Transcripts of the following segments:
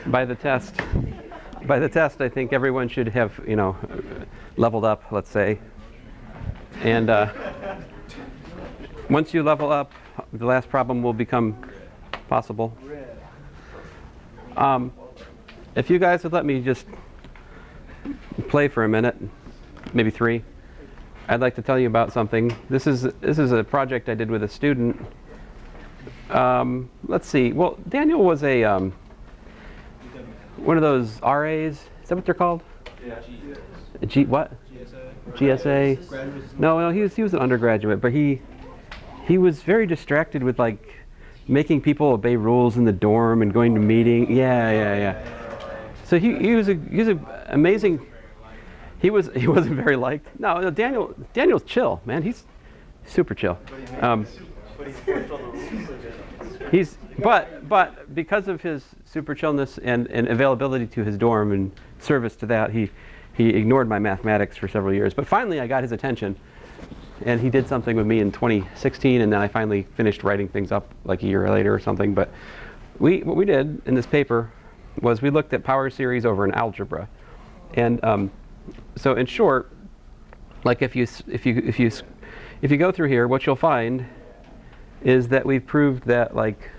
by the test, I think everyone should have, leveled up, let's say. And once you level up, the last problem will become possible. If you guys would let me just play for a minute, maybe 3, I'd like to tell you about something. This is a project I did with a student. Let's see. Well, Daniel was a one of those RAs. Is that what they're called? Yeah. What? GSA. No, he was an undergraduate, but he was very distracted with like making people obey rules in the dorm and going to meetings. Yeah. So he was amazing. He wasn't very liked. No, Daniel's chill, man. He's super chill. But because of his super chillness and availability to his dorm and service to that, he ignored my mathematics for several years. But finally, I got his attention, and he did something with me in 2016, and then I finally finished writing things up like a year later or something. But what we did in this paper was we looked at power series over an algebra, and so in short, like if you go through here, what you'll find is that we've proved that like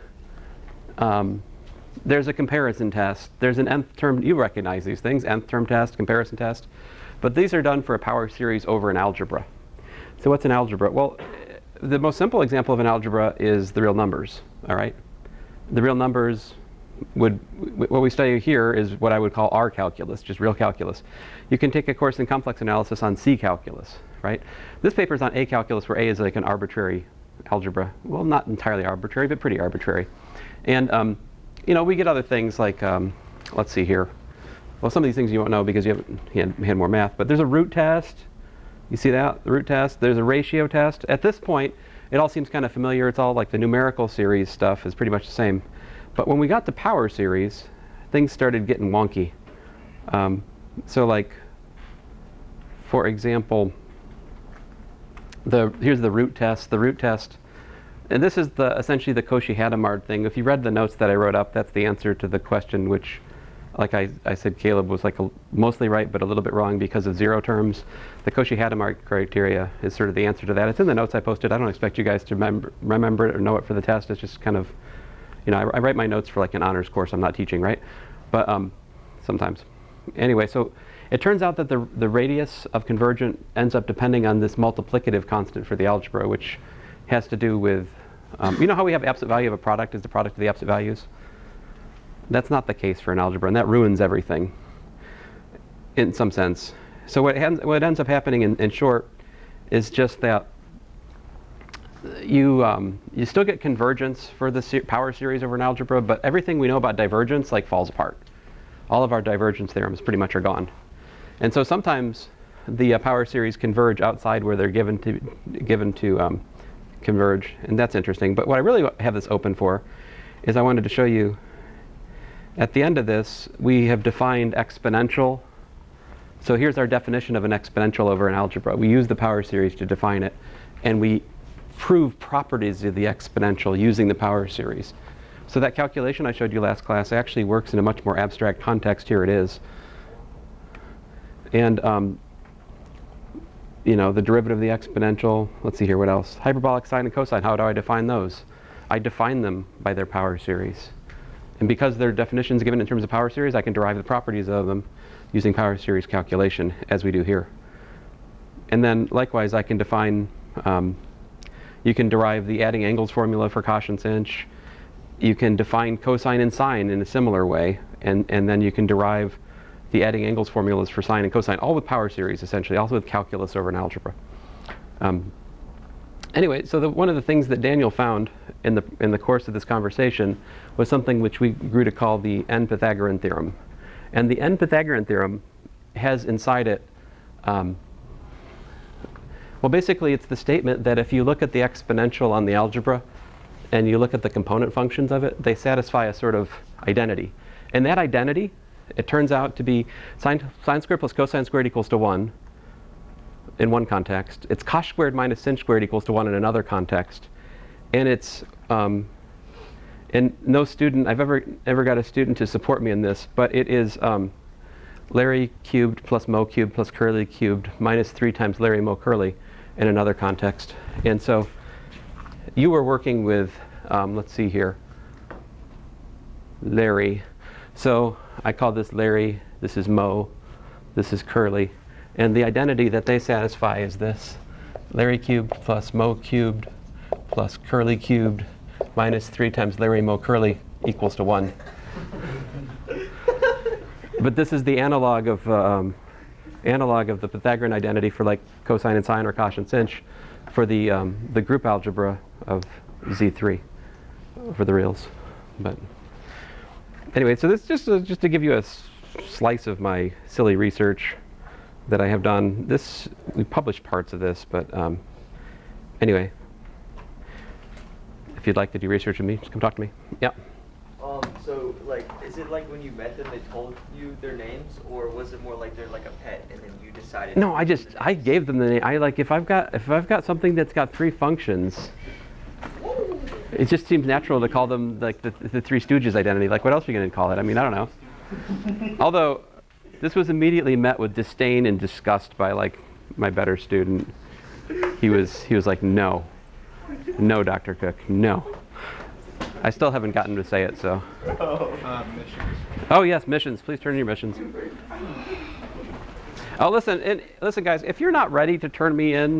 there's a comparison test. There's an nth term. You recognize these things: nth term test, comparison test. But these are done for a power series over an algebra. So what's an algebra? Well, the most simple example of an algebra is the real numbers. All right, the real numbers what we study here is what I would call R calculus, just real calculus. You can take a course in complex analysis on C calculus, right? This paper is on A calculus, where A is like an arbitrary algebra. Well, not entirely arbitrary, but pretty arbitrary. And we get other things like, let's see here. Well, some of these things you won't know because you haven't had more math, but there's a root test. You see that, the root test? There's a ratio test. At this point, it all seems kind of familiar. It's all like the numerical series stuff is pretty much the same. But when we got to power series, things started getting wonky. So like, for example, here's the root test. The root test, and this is essentially the Cauchy-Hadamard thing. If you read the notes that I wrote up, that's the answer to the question, which, like I said, Caleb was like mostly right, but a little bit wrong because of zero terms. The Cauchy-Hadamard criteria is sort of the answer to that. It's in the notes I posted. I don't expect you guys to remember it or know it for the test. It's just kind of, I write my notes for like an honors course. I'm not teaching, right? But sometimes. Anyway, so it turns out that the radius of convergent ends up depending on this multiplicative constant for the algebra, which has to do with, you know how we have absolute value of a product is the product of the absolute values? That's not the case for an algebra, and that ruins everything in some sense. So what ends up happening in short is just that you still get convergence for the power series over an algebra, but everything we know about divergence like falls apart. All of our divergence theorems pretty much are gone. And so sometimes the power series converge outside where they're given to converge, and that's interesting. But what I really have this open for is I wanted to show you at the end of this, we have defined exponential. So here's our definition of an exponential over an algebra. We use the power series to define it, and we prove properties of the exponential using the power series. So that calculation I showed you last class actually works in a much more abstract context. Here it is. And the derivative of the exponential. Let's see here, what else? Hyperbolic sine and cosine, how do I define those? I define them by their power series. And because their definition is given in terms of power series, I can derive the properties of them using power series calculation, as we do here. And then likewise, I can define, you can derive the adding angles formula for Cauchy's inch. You can define cosine and sine in a similar way, and then you can derive the adding angles formulas for sine and cosine, all with power series, essentially, also with calculus over an algebra. Anyway, so one of the things that Daniel found in the course of this conversation was something which we grew to call the n-Pythagorean theorem. And the n-Pythagorean theorem has inside it, well, basically it's the statement that if you look at the exponential on the algebra and you look at the component functions of it, they satisfy a sort of identity. And that identity, it turns out to be sine squared plus cosine squared equals to 1 in one context. It's cos squared minus sin squared equals to 1 in another context. And it's And no student, I've ever got a student to support me in this, but it is Larry cubed plus Mo cubed plus Curly cubed minus 3 times Larry Mo Curly in another context. And so you were working with, let's see here, Larry. So I call this Larry, this is Mo, this is Curly. And the identity that they satisfy is this: Larry cubed plus Mo cubed plus Curly cubed minus 3 times Larry Mo Curly equals to 1. But this is the analog of the Pythagorean identity for like cosine and sine or cosh and sinh for the group algebra of Z3 for the reals. But anyway, so this just to give you a slice of my silly research that I have done. This, we published parts of this, but anyway, if you'd like to do research with me, just come talk to me. Yeah. So, like, is it like when you met them, they told you their names, or was it more like they're like a pet, and then you decided? No, I gave them the name. I like if I've got something that's got 3 functions, it just seems natural to call them like the Three Stooges identity. Like, what else are you going to call it? I mean, I don't know. Although, this was immediately met with disdain and disgust by like my better student. He was like, no, Dr. Cook, no. I still haven't gotten to say it, so. Missions. Oh yes, missions. Please turn in your missions. Oh, listen, guys. If you're not ready to turn me in